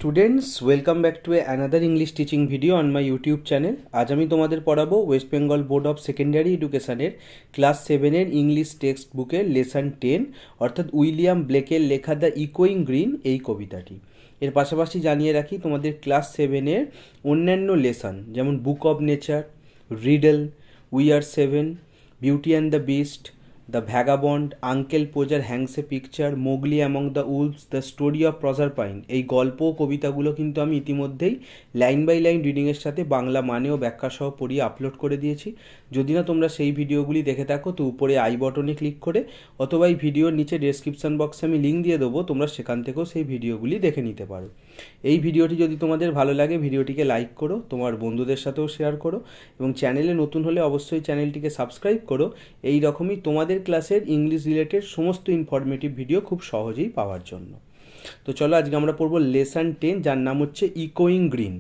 Students welcome back to another English teaching video on my YouTube channel. আজ আমি তোমাদের পড়াবো West Bengal board of secondary এডুকেশনের class 7-এর English text বুকের lesson 10 অর্থাৎ উইলিয়াম ব্লেকের লেখা দ্য ইকোয়িং গ্রিন এই কবিতাটি। এর পাশাপাশি জানিয়ে রাখি তোমাদের ক্লাস 7-এর অন্যান্য লেসন যেমন book of nature, riddle, we are 7, beauty and the beast, the vagabond, uncle Podger hangs a picture, Mowgli among the wolves, the story of Proserpine, এই গল্প ও কবিতাগুলো কিন্তু আমি ইতিমধ্যেই লাইন বাই লাইন রিডিংয়ের সাথে বাংলা মানে ও ব্যাখ্যা সহ পড়িয়ে আপলোড করে দিয়েছি। যদি না তোমরা সেই ভিডিওগুলি দেখে থাকো তো উপরে আই বটনে ক্লিক করে অথবা এই ভিডিওর নিচে ডেসক্রিপশন বক্সে আমি লিঙ্ক দিয়ে দেবো, তোমরা সেখান থেকেও সেই ভিডিওগুলি দেখে নিতে পারো। এই ভিডিওটি যদি তোমাদের ভালো লাগে ভিডিওটিকে লাইক করো, তোমার বন্ধুদের সাথেও শেয়ার করো এবং চ্যানেলে নতুন হলে অবশ্যই চ্যানেলটিকে সাবস্ক্রাইব করো। এই রকমই তোমাদের ক্লাসের ইংলিশ রিলেটেড সমস্ত ইনফরমেটিভ ভিডিও খুব সহজেই পাওয়ার জন্য। তো চলো আজকে আমরা পড়বো লেসন 10, যার নাম হচ্ছে ইকোয়িং গ্রিন।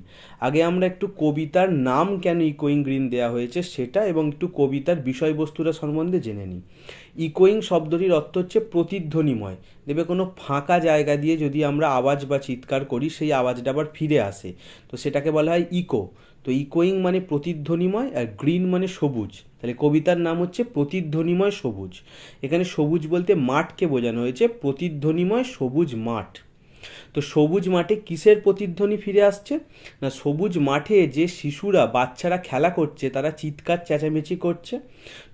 আগে আমরা একটু কবিতার নাম কেন ইকোয়িং গ্রিন দেওয়া হয়েছে সেটা এবং একটু কবিতার বিষয়বস্তুটা সম্বন্ধে জেনে নিই। ইকোয়িং শব্দটির অর্থ হচ্ছে প্রতিধ্বনিময়। দেখবে কোনো ফাঁকা জায়গা দিয়ে যদি আমরা আওয়াজ বা চিৎকার করি সেই আওয়াজটা আবার ফিরে আসে, তো সেটাকে বলা হয় ইকো। তো ইকোয়িং মানে প্রতিধ্বনিময় আর গ্রিন মানে সবুজ, তাহলে কবিতার নাম হচ্ছে প্রতিধ্বনিময় সবুজ। এখানে সবুজ বলতে মাঠকে বোঝানো হয়েছে, প্রতিধ্বনিময় সবুজ মাঠ। তো সবুজ মাঠে কিসের প্রতিধ্বনি ফিরে আসছে না, সবুজ মাঠে যে শিশুরা বাচ্চারা খেলা করছে তারা চিৎকার চেঁচামেচি করছে,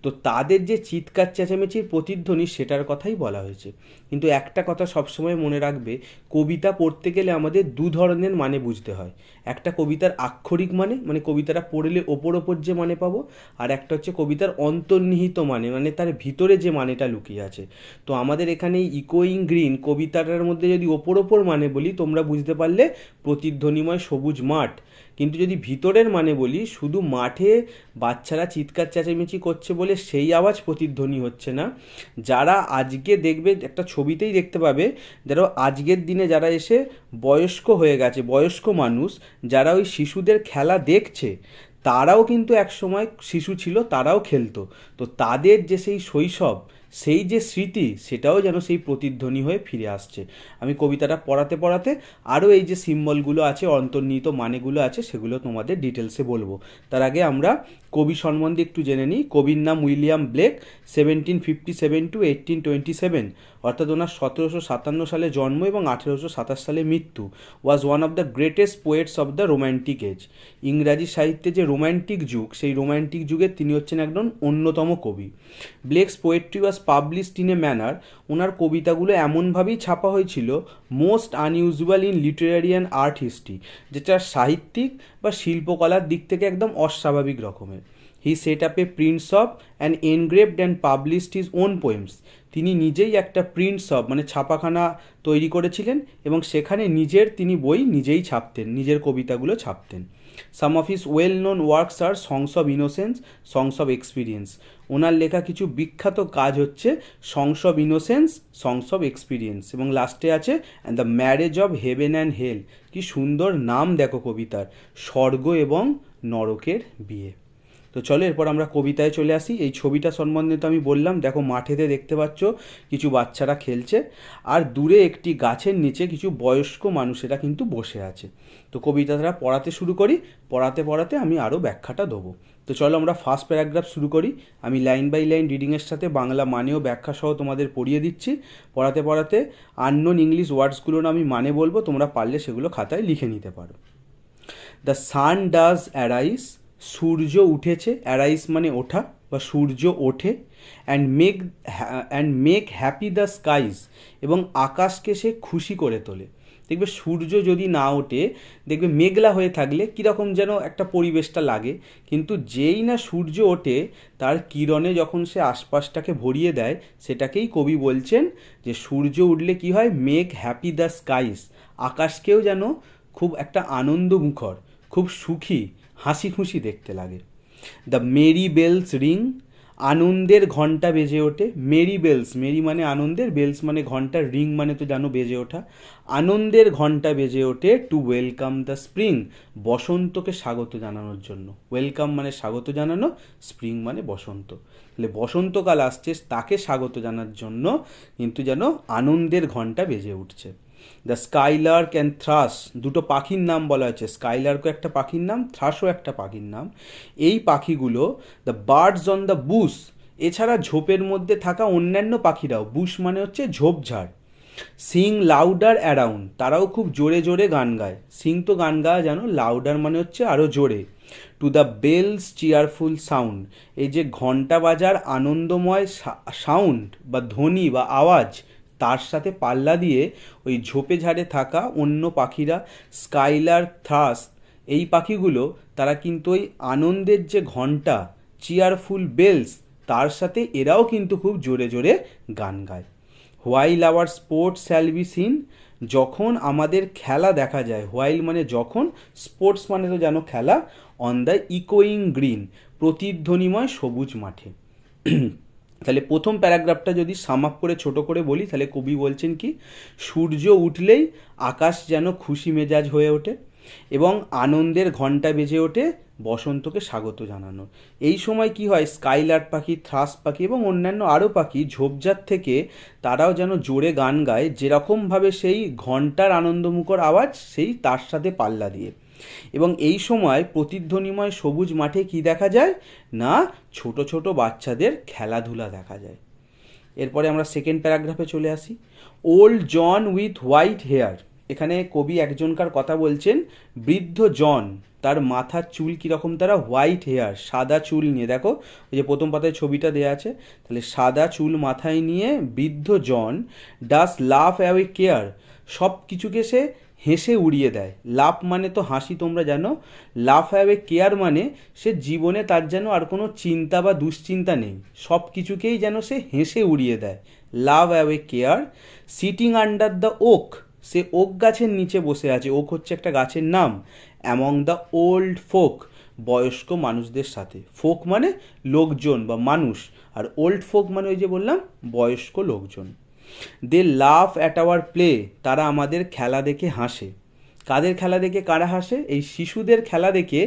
তো তাদের যে চিৎকার চেঁচামেচির প্রতিধ্বনি সেটার কথাই বলা হয়েছে। কিন্তু একটা কথা সবসময় মনে রাখবে, কবিতা পড়তে গেলে আমাদের দু ধরনের মানে বুঝতে হয়। একটা কবিতার আক্ষরিক মানে, মানে কবিতাটা পড়লে ওপর ওপর যে মানে পাবো, আর একটা হচ্ছে কবিতার অন্তর্নিহিত মানে, মানে তার ভিতরে যে মানেটা লুকিয়ে আছে। তো আমাদের এখানে ইকোয়িং গ্রিন কবিতাটার মধ্যে যদি ওপর ওপর মানে বলি তোমরা বুঝতে পারলে প্রতিধ্বনিময় সবুজ মাঠ, কিন্তু যদি ভিতরের মানে বলি শুধু মাঠে বাচ্চারা চিৎকার চেঁচামেচি করছে বলে সেই আওয়াজ প্রতিধ্বনি হচ্ছে না। যারা আজকে দেখবে একটা ছবিতেই দেখতে পাবে, যারা আজকের দিনে যারা এসে বয়স্ক হয়ে গেছে, বয়স্ক মানুষ যারা ওই শিশুদের খেলা দেখছে, তারাও কিন্তু এক সময় শিশু ছিল, তারাও খেলতো। তো তাদের যে সেই শৈশব, সেই যে স্মৃতি, সেটাও যেন সেই প্রতিধ্বনি হয়ে ফিরে আসছে। আমি কবিতাটা পড়াতে পড়াতে আরও এই যে সিম্বলগুলো আছে, অন্তর্নিহিত মানেগুলো আছে, সেগুলো তোমাদের ডিটেলসে বলবো। তার আগে আমরা কবি সম্বন্ধে একটু জেনে নিই। কবির নাম উইলিয়াম ব্লেক, 1757 to 1827, অর্থাৎ ওনার 1757 সালে জন্ম এবং 1827 সালে মৃত্যু। Was one of the greatest poets of the romantic age. ইংরাজি সাহিত্যে যে রোম্যান্টিক যুগ, সেই রোম্যান্টিক যুগের তিনি হচ্ছেন একজন অন্যতম কবি। Blake's poetry was published in a manner, ওনার কবিতাগুলো এমনভাবেই ছাপা হয়েছিল most unusual in literary and art history, যেটা সাহিত্যিক বা শিল্পকলার দিক থেকে একদম অস্বাভাবিক রকমের। He set up a prints of and engraved and published his own poems, তিনি নিজেই একটা প্রিন্টস অফ মানে ছাপাখানা তৈরি করেছিলেন এবং সেখানে তিনি বই নিজেই ছাপতেন, নিজের কবিতাগুলো ছাপতেন। Some of his well known works are songs of innocence, songs of experience, ওনার লেখা কিছু বিখ্যাত কাজ হচ্ছে songs of innocence, songs of experience এবং লাস্টে আছে and the marriage of heaven and hell. কি সুন্দর নাম দেখো কবিতার, স্বর্গ এবং নরকের বিয়ে। তো চলো এরপর আমরা কবিতায় চলে আসি। এই ছবিটা সম্বন্ধে তো আমি বললাম, দেখো মাঠেতে দেখতে পাচ্ছ কিছু বাচ্চারা খেলছে আর দূরে একটি গাছের নিচে কিছু বয়স্ক মানুষেরা কিন্তু বসে আছে। তো কবিতাটা পড়াতে শুরু করি, পড়াতে পড়াতে আমি আরও ব্যাখ্যাটা দেবো। তো চলো আমরা ফার্স্ট প্যারাগ্রাফ শুরু করি। আমি লাইন বাই লাইন রিডিংয়ের সাথে বাংলা মানেও ব্যাখ্যা সহ তোমাদের পড়িয়ে দিচ্ছি। পড়াতে পড়াতে আননোন ইংলিশ ওয়ার্ডসগুলোর আমি মানে বলবো, তোমরা পারলে সেগুলো খাতায় লিখে নিতে পারো। দ্য সান ডাজ অ্যারাইজ, সূর্য উঠেছে, অ্যারাইজ মানে ওঠা বা সূর্য ওঠে, and make happy the skies, এবং আকাশকে সে খুশি করে তোলে। দেখবে সূর্য যদি না ওঠে, দেখবে মেঘলা হয়ে থাকলে কীরকম যেন একটা পরিবেশটা লাগে, কিন্তু যেই না সূর্য ওঠে তার কিরণে যখন সে আশপাশটাকে ভরিয়ে দেয়, সেটাকেই কবি বলছেন যে সূর্য উঠলে কি হয়, মেক হ্যাপি দ্য স্কাইজ, আকাশকেও যেন খুব একটা আনন্দমুখর, খুব সুখী, হাসি খুশি দেখতে লাগে। দ্য মেরি বেলস রিং, আনন্দের ঘণ্টা বেজে ওঠে। মেরি বেলস, মেরি মানে আনন্দের, বেলস মানে ঘণ্টা, রিং মানে তো জানো বেজে ওঠা। আনন্দের ঘণ্টা বেজে ওঠে টু ওয়েলকাম দ্য স্প্রিং, বসন্তকে স্বাগত জানানোর জন্য। ওয়েলকাম মানে স্বাগত জানানো, স্প্রিং মানে বসন্ত। তাহলে বসন্তকাল আসছে, তাকে স্বাগত জানার জন্য কিন্তু যেন আনন্দের ঘণ্টা বেজে উঠছে। দ্য স্কাইলার্ক অ্যান্ড থ্রাস, দুটো পাখির নাম বলা হয়েছে, স্কাইলার্কও একটা পাখির নাম, থ্রাসও একটা পাখির নাম। এই পাখিগুলো, the birds on the Bush, এছাড়া ঝোপের মধ্যে থাকা অন্যান্য পাখিরাও, বুশ মানে হচ্ছে ঝোপঝাড়, সিং লাউডার অ্যারাউন্ড, তারাও খুব জোরে জোরে গান গায়। সিং তো গান গাওয়া জানো, লাউডার মানে হচ্ছে আরও জোরে। To the bells cheerful sound, এই যে ঘন্টা বাজার আনন্দময় সাউন্ড বা ধ্বনি বা আওয়াজ, তার সাথে পাল্লা দিয়ে ওই ঝোপে ঝাড়ে থাকা অন্য পাখিরা, স্কাইলার, থ্রাস, এই পাখিগুলো তারা কিন্তু ওই আনন্দের যে ঘন্টা, চিয়ারফুল বেলস, তার সাথে এরাও কিন্তু খুব জোরে জোরে গান গায়। While our sports shall be seen, যখন আমাদের খেলা দেখা যায়, হোয়াইল মানে যখন, স্পোর্টস মানে তো জানো খেলা, অন দ্য ইকোয়িং গ্রিন, প্রতিধ্বনিময় সবুজ মাঠে। তাহলে প্রথম প্যারাগ্রাফটা যদি সাম আপ করে ছোট করে বলি, তাহলে কবি বলছেন কি, সূর্য উঠলেই আকাশ যেন খুশি মেজাজ হয়ে ওঠে এবং আনন্দের ঘণ্টা বেজে ওঠে বসন্তকে স্বাগত জানানোর। এই সময় কি হয়, স্কাইলার্ক পাখি, থ্রাস পাখি এবং অন্যান্য আরও পাখি ঝোপঝাড় থেকে তারাও যেন জোরে গান গায়, যেরকমভাবে সেই ঘণ্টার আনন্দমুখর আওয়াজ সেই তার সাথে পাল্লা দিয়ে। এবং এই সময় প্রতিধ্বনিময় সবুজ মাঠে কি দেখা যায় না, ছোট ছোট বাচ্চাদের খেলাধুলা দেখা যায়। এরপরে আমরা সেকেন্ড প্যারাগ্রাফে চলে আসি। Old John with white hair, এখানে কবি একজনকার কথা বলছেন, বৃদ্ধ জন, তার মাথার চুল কীরকম, তারা হোয়াইট হেয়ার, সাদা চুল নিয়ে, দেখো ওই যে প্রথম পাতায় ছবিটা দেওয়া আছে, তাহলে সাদা চুল মাথায় নিয়ে বৃদ্ধ জন ডাস লাফ অ্যাওয়ে কেয়ার, সব কিছুকে সে হেসে উড়িয়ে দেয়। লাফ মানে তো হাসি, তোমরা জানো, লাফ অ্যাওয়ে কেয়ার মানে সে জীবনে তার যেন আর কোনো চিন্তা বা দুশ্চিন্তা নেই, সব কিছুকেই যেন সে হেসে উড়িয়ে দেয়। Love away care, sitting under the oak, সে ওক গাছের নিচে বসে আছে, ওক হচ্ছে একটা গাছের নাম, অ্যামং দ্য ওল্ড ফোক, বয়স্ক মানুষদের সাথে, ফোক মানে লোকজন বা মানুষ, আর ওল্ড ফোক মানে ওই যে বললাম বয়স্ক লোকজন। দে লাফ অ্যাট আওয়ার প্লে, তারা আমাদের খেলা দেখে হাসে। কাদের খেলা দেখে কারা হাসে, এই শিশুদের খেলা দেখে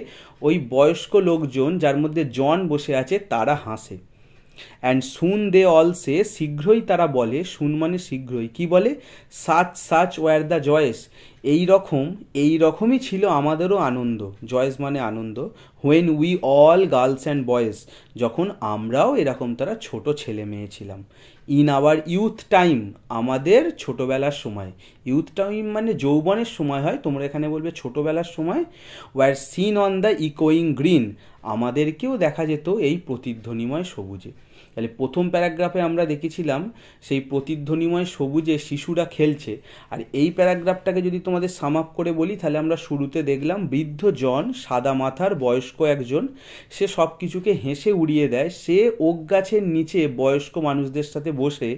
ওই বয়স্ক লোকজন যার মধ্যে জন বসে আছে তারা হাসে। অ্যান্ড সুন দে অল সে, শীঘ্রই তারা বলে, সুন মানে শীঘ্রই, কি বলে, such such were the joys, এই রকমই ছিল আমাদেরও আনন্দ, জয়েস মানে আনন্দ, when we all girls and boys, যখন আমরাও এরকম তারা ছোট ছেলে মেয়ে ছিলাম। ইন আওয়ার ইউথ টাইম, আমাদের ছোটোবেলার সময়, ইউথ টাইম মানে যৌবনের সময় হয়, তোমরা এখানে বলবে ছোটোবেলার সময়। ওয়ার সিন অন দ্য ইকোয়িং গ্রিন, আমাদেরকেও দেখা যেত এই প্রতিধ্বনিময় সবুজে। তাহলে প্রথম প্যারাগ্রাফে আমরা দেখেছিলাম সেই প্রতিধ্বনিময় সবুজে শিশুরা খেলছে, আর এই প্যারাগ্রাফটাকে যদি তোমাদের সাম আপ করে বলি, তাহলে আমরা শুরুতে দেখলাম বৃদ্ধ জন, সাদা মাথার বয়স্ক একজন, সে সব কিছুকে হেসে উড়িয়ে দেয়, সে ওক গাছের নিচে বয়স্ক মানুষদের সাথে বসে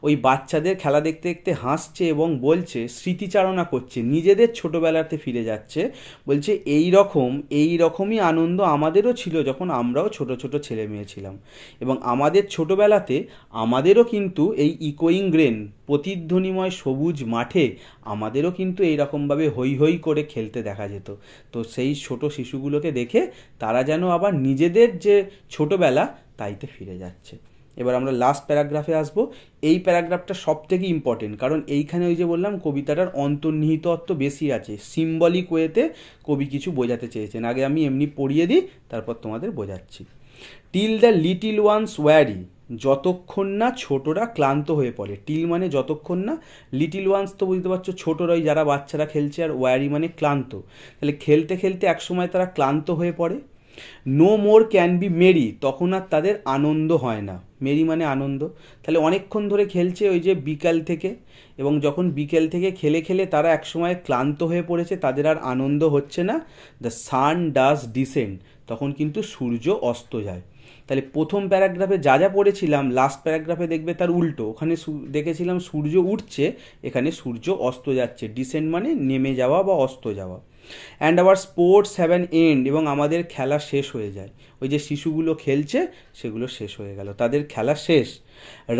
ওই বাচ্চাদের খেলা দেখতে দেখতে হাসছে এবং বলছে, স্মৃতিচারণা করছে, নিজেদের ছোটোবেলাতে ফিরে যাচ্ছে, বলছে এই রকমই আনন্দ আমাদেরও ছিল যখন আমরাও ছোট ছোট ছেলে মেয়ে ছিলাম, এবং আমাদের ছোটোবেলাতে আমাদেরও কিন্তু এই ইকোয়িং গ্রেন, প্রতিধ্বনিময় সবুজ মাঠে আমাদেরও কিন্তু এইরকমভাবে হৈ হৈ করে খেলতে দেখা যেত। তো সেই ছোট শিশুগুলোকে দেখে তারা যেন আবার নিজেদের যে ছোটোবেলা তাইতে ফিরে যাচ্ছে। এবার আমরা লাস্ট প্যারাগ্রাফে আসবো। এই প্যারাগ্রাফটা সব থেকে ইম্পর্টেন্ট, কারণ এইখানে ওই যে বললাম কবিতাটার অন্তর্নিহিত অর্থ বেশি আছে, সিম্বলিক ওয়েতে কবি কিছু বোঝাতে চেয়েছেন। আগে আমি এমনি পড়িয়ে দিই, তারপর তোমাদের বোঝাচ্ছি। টিল দ্য লিটিল ওয়ান্স ওয়ারি, যতক্ষণ না ছোটরা ক্লান্ত হয়ে পড়ে, টিল মানে যতক্ষণ না, লিটিল ওয়ান্স তো বুঝতে পারছো ছোটরাই, যারা বাচ্চারা খেলছে, আর ওয়ারি মানে ক্লান্ত, তাহলে খেলতে খেলতে একসময় তারা ক্লান্ত হয়ে পড়ে। No more can be merry, তখন আর তাদের আনন্দ হয় না, মেরি মানে আনন্দ, তাহলে অনেকক্ষণ ধরে খেলছে ওই যে বিকাল থেকে, এবং যখন বিকেল থেকে খেলে খেলে তারা একসময় ক্লান্ত হয়ে পড়েছে, তাদের আর আনন্দ হচ্ছে না। দ্য সান ডাজ ডিসেন্ড, তখন কিন্তু সূর্য অস্ত যায়। তাহলে প্রথম প্যারাগ্রাফে যা যা পড়েছিলাম, লাস্ট প্যারাগ্রাফে দেখবে তার উল্টো, ওখানে দেখেছিলাম সূর্য উঠছে, এখানে সূর্য অস্ত যাচ্ছে, ডিসেন্ড মানে নেমে যাওয়া বা অস্ত যাওয়া। And our sports have an end, এবং আমাদের খেলা শেষ হয়ে যায়, ওই যে শিশুগুলো খেলছে সেগুলো শেষ হয়ে গেল, তাদের খেলা শেষ।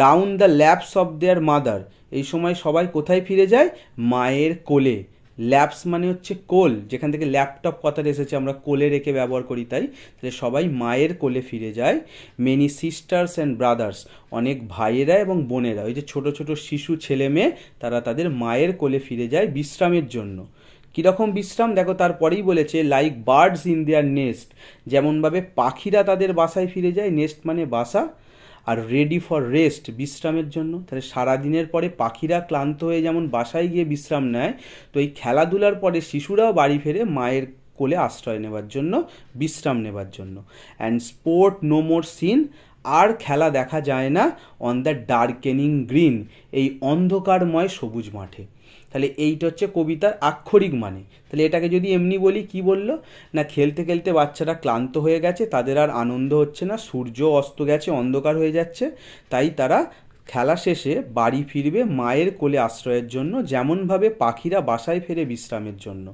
Round the lapse of their mother, এই সময় সবাই কোথায় ফিরে যায়, মায়ের কোলে, ল্যাপস মানে হচ্ছে কোল, যেখান থেকে ল্যাপটপ কথাটা এসেছে, আমরা কোলে রেখে ব্যবহার করি তাই। তাহলে সবাই মায়ের কোলে ফিরে যায়। মেনি সিস্টার্স অ্যান্ড ব্রাদার্স, অনেক ভাইয়েরা এবং বোনেরা, ওই যে ছোট ছোট শিশু ছেলে মেয়ে, তারা তাদের মায়ের কোলে ফিরে যায় বিশ্রামের জন্য। কীরকম বিশ্রাম দেখো, তারপরেই বলেছে like birds in their nest, যেমনভাবে পাখিরা তাদের বাসায় ফিরে যায়, নেস্ট মানে বাসা, আর রেডি ফর রেস্ট বিশ্রামের জন্য। তাহলে সারাদিনের পরে পাখিরা ক্লান্ত হয়ে যেমন বাসায় গিয়ে বিশ্রাম নেয়, তো এই খেলাধুলার পরে শিশুরাও বাড়ি ফেরে মায়ের কোলে আশ্রয় নেবার জন্য, বিশ্রাম নেবার জন্য। And sport no more seen, আর খেলা দেখা যায় না অন দ্য ডার্কেনিং গ্রিন, এই অন্ধকারময় সবুজ মাঠে। তাহলে এইটা হচ্ছে কবিতার আক্ষরিক মানে। তাহলে এটাকে যদি এমনি বলি, কি বললো না, খেলতে খেলতে বাচ্চারা ক্লান্ত হয়ে গেছে, তাদের আর আনন্দ হচ্ছে না, সূর্য অস্ত গেছে, অন্ধকার হয়ে যাচ্ছে, তাই তারা খেলা শেষে বাড়ি ফিরবে মায়ের কোলে আশ্রয়ের জন্য, যেমনভাবে পাখিরা বাসায় ফেরে বিশ্রামের জন্য,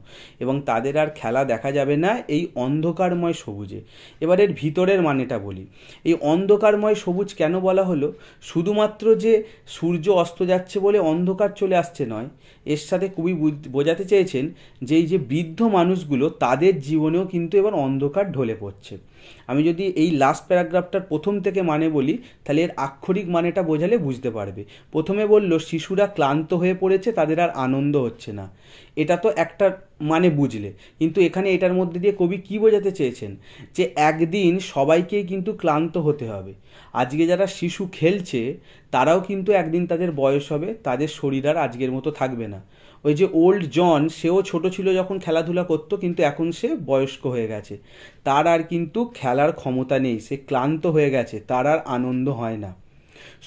এবং তাদের আর খেলা দেখা যাবে না এই অন্ধকারময় সবুজে। এবার এর ভিতরের মানেটা বলি। এই অন্ধকারময় সবুজ কেন বলা হলো? শুধুমাত্র যে সূর্য অস্ত যাচ্ছে বলে অন্ধকার চলে আসছে নয়, এর সাথে খুবই বোঝাতে চেয়েছেন যে এই যে বৃদ্ধ মানুষগুলো, তাদের জীবনেও কিন্তু এবার অন্ধকার ঢলে পড়ছে। আমি যদি এই লাস্ট প্যারাগ্রাফটার প্রথম থেকে মানে বলি, তাহলে এর আক্ষরিক মানেটা বোঝালে বুঝতে পারবে। প্রথমে বলল শিশুরা ক্লান্ত হয়ে পড়েছে, তাদের আর আনন্দ হচ্ছে না, এটা তো একটা মানে বুঝলে। কিন্তু এখানে এটার মধ্যে দিয়ে কবি কি বোঝাতে চেয়েছেন, যে একদিন সবাইকেই কিন্তু ক্লান্ত হতে হবে। আজকে যারা শিশু খেলছে, তারাও কিন্তু একদিন তাদের বয়স হবে, তাদের শরীর আর আজকের মতো থাকবে না। ওই যে ওল্ড জন, সেও ছোট ছিল যখন খেলাধুলা করতো, কিন্তু এখন সে বয়স্ক হয়ে গেছে, তার আর কিন্তু খেলার ক্ষমতা নেই, সে ক্লান্ত হয়ে গেছে, তার আর আনন্দ হয় না।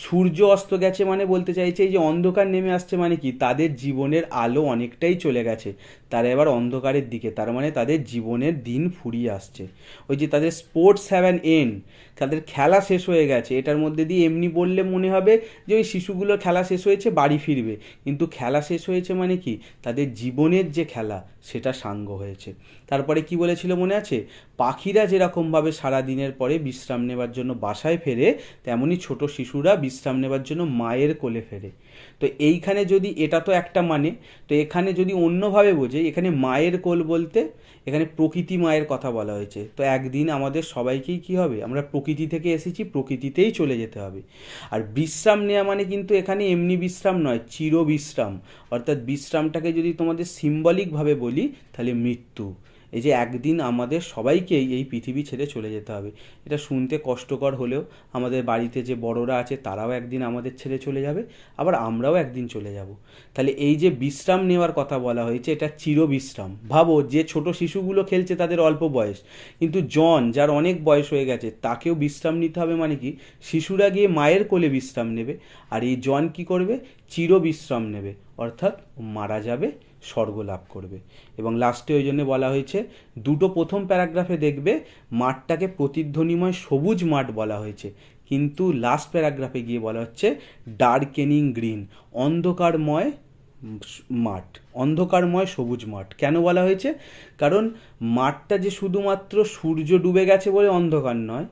সূর্য অস্ত গেছে মানে বলতে চাইছে এই যে অন্ধকার নেমে আসছে, মানে কি তাদের জীবনের আলো অনেকটাই চলে গেছে, তারা এবার অন্ধকারের দিকে, তার মানে তাদের জীবনের দিন ফুরিয়ে আসছে। ওই যে তাদের স্পোর্টস হ্যাভ অ্যান এন্ড, তাদের খেলা শেষ হয়ে গেছে। এটার মধ্যে দিয়ে এমনি বললে মনে হবে যে ওই শিশুগুলোর খেলা শেষ হয়েছে, বাড়ি ফিরবে, কিন্তু খেলা শেষ হয়েছে মানে কি তাদের জীবনের যে খেলা সেটা সাঙ্গ হয়েছে। তারপরে কি বলেছিল মনে আছে, পাখিরা যেরকমভাবে সারা দিনের পরে বিশ্রাম নেবার জন্য বাসায় ফেরে, তেমনি ছোট শিশুরা বিশ্রাম নেবার জন্য মায়ের কোলে ফেরে। তো এইখানে যদি, এটা তো একটা মানে, তো এখানে যদি অন্যভাবে বোঝে, এখানে মায়ের কোল বলতে এখানে প্রকৃতি মায়ের কথা বলা হয়েছে। তো একদিন আমাদের সবাইকেই কি হবে, আমরা প্রকৃতি থেকে এসেছি, প্রকৃতিতেই চলে যেতে হবে। আর বিশ্রাম নেওয়া মানে কিন্তু এখানে এমনি বিশ্রাম নয়, চির বিশ্রাম। অর্থাৎ বিশ্রামটাকে যদি তোমাদের সিম্বলিকভাবে বলি, তাহলে মৃত্যু। এই যে একদিন আমাদের সবাইকেই এই পৃথিবী ছেড়ে চলে যেতে হবে। এটা শুনতে কষ্টকর হলেও আমাদের বাড়িতে যে বড়রা আছে, তারাও একদিন আমাদের ছেড়ে চলে যাবে, আবার আমরাও একদিন চলে যাব। তাহলে এই যে বিশ্রাম নেওয়ার কথা বলা হয়েছে, এটা চির বিশ্রাম। ভাবো, যে ছোট শিশুগুলো খেলছে তাদের অল্প বয়স, কিন্তু জন যার অনেক বয়স হয়ে গেছে, তাকেও বিশ্রাম নিতে হবে। মানে কি, শিশুরা গিয়ে মায়ের কোলে বিশ্রাম নেবে, আর এই জন কি করবে, চির বিশ্রাম নেবে, অর্থাৎ মারা যাবে, স্বর্গ লাভ করবে। এবং লাস্টে ওই জন্য বলা হয়েছে, দুটো প্রথম প্যারাগ্রাফে দেখবে মাঠটাকে প্রতিধ্বনিময় সবুজ মাঠ বলা হয়েছে, কিন্তু লাস্ট প্যারাগ্রাফে গিয়ে বলা হচ্ছে ডার্কেনিং গ্রিন, অন্ধকারময় মাঠ, অন্ধকারময় সবুজ মাঠ। কেন বলা হয়েছে? কারণ মাঠটা যে শুধুমাত্র সূর্য ডুবে গেছে বলে অন্ধকার নয়,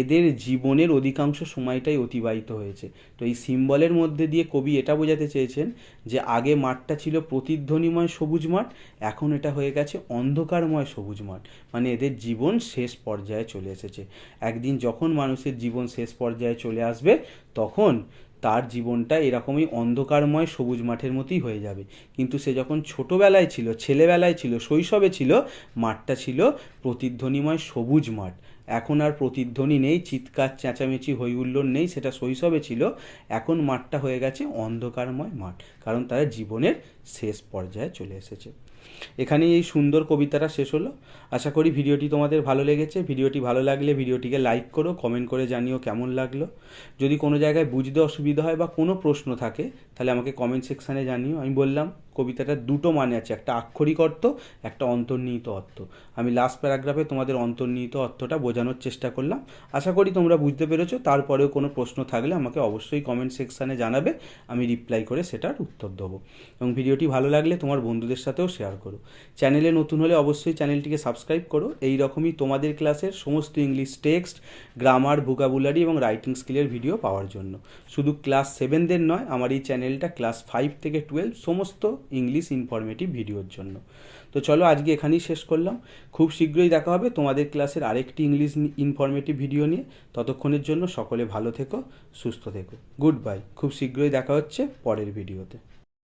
এদের জীবনের অধিকাংশ সময়টাই অতিবাহিত হয়েছে। তো এই সিম্বলের মধ্যে দিয়ে কবি এটা বোঝাতে চেয়েছেন যে আগে মাঠটা ছিল প্রতিধ্বনিময় সবুজ মাঠ, এখন এটা হয়ে গেছে অন্ধকারময় সবুজ মাঠ। মানে এদের জীবন শেষ পর্যায়ে চলে এসেছে। একদিন যখন মানুষের জীবন শেষ পর্যায়ে চলে আসবে, তখন তার জীবনটা এরকমই অন্ধকারময় সবুজ মাঠের মতোই হয়ে যাবে। কিন্তু সে যখন ছোটোবেলায় ছিল, ছেলেবেলায় ছিল, শৈশবে ছিল, মাঠটা ছিল প্রতিধ্বনিময় সবুজ মাঠ। এখন আর প্রতিধ্বনি নেই, চিৎকার চেঁচামেচি হই হুল্লোড় নেই, সেটা শৈশবে ছিল। এখন মাঠটা হয়ে গেছে অন্ধকারময় মাঠ, কারণ তারা জীবনের শেষ পর্যায়ে চলে এসেছে। এখানেই এই সুন্দর কবিতাটা শেষ হলো। আশা করি ভিডিওটি তোমাদের ভালো লেগেছে। ভিডিওটি ভালো লাগলে ভিডিওটিকে লাইক করো, কমেন্ট করে জানিও কেমন লাগলো। যদি কোনো জায়গায় বুঝতে অসুবিধা হয় বা কোনো প্রশ্ন থাকে, তাহলে আমাকে কমেন্ট সেকশানে জানিও। আমি বললাম কবিতাটার দুটো মানে আছে, একটা আক্ষরিক অর্থ, একটা অন্তর্নিহিত অর্থ। আমি লাস্ট প্যারাগ্রাফে তোমাদের অন্তর্নিহিত অর্থটা বোঝানোর চেষ্টা করলাম। আশা করি তোমরা বুঝতে পেরেছো। তারপরেও কোনো প্রশ্ন থাকলে আমাকে অবশ্যই কমেন্ট সেকশানে জানাবে, আমি রিপ্লাই করে সেটার উত্তর দেবো। এবং ভিডিওটি ভালো লাগলে তোমার বন্ধুদের সাথেও শেয়ার করো। চ্যানেলে নতুন হলে অবশ্যই চ্যানেলটিকে সাবস্ক্রাইব করো। এই রকমই তোমাদের ক্লাসের সমস্ত ইংলিশ টেক্সট, গ্রামার, ভোকাবুলারি এবং রাইটিং স্কিলের ভিডিও পাওয়ার জন্য। শুধু ক্লাস 7দের নয়, আমার এই চ্যানেলটা ক্লাস 5 থেকে 12 সমস্ত ইংলিশ ইনফরমেটিভ ভিডিওর জন্য। তো চলো আজকে এখানেই শেষ করলাম। খুব শীঘ্রই দেখা হবে তোমাদের ক্লাসের আরেকটি ইংলিশ ইনফরমেটিভ ভিডিও নিয়ে। ততক্ষণের জন্য সকলে ভালো থেকো, সুস্থ থেকো। Good bye. খুব শীঘ্রই দেখা হচ্ছে পরের ভিডিওতে।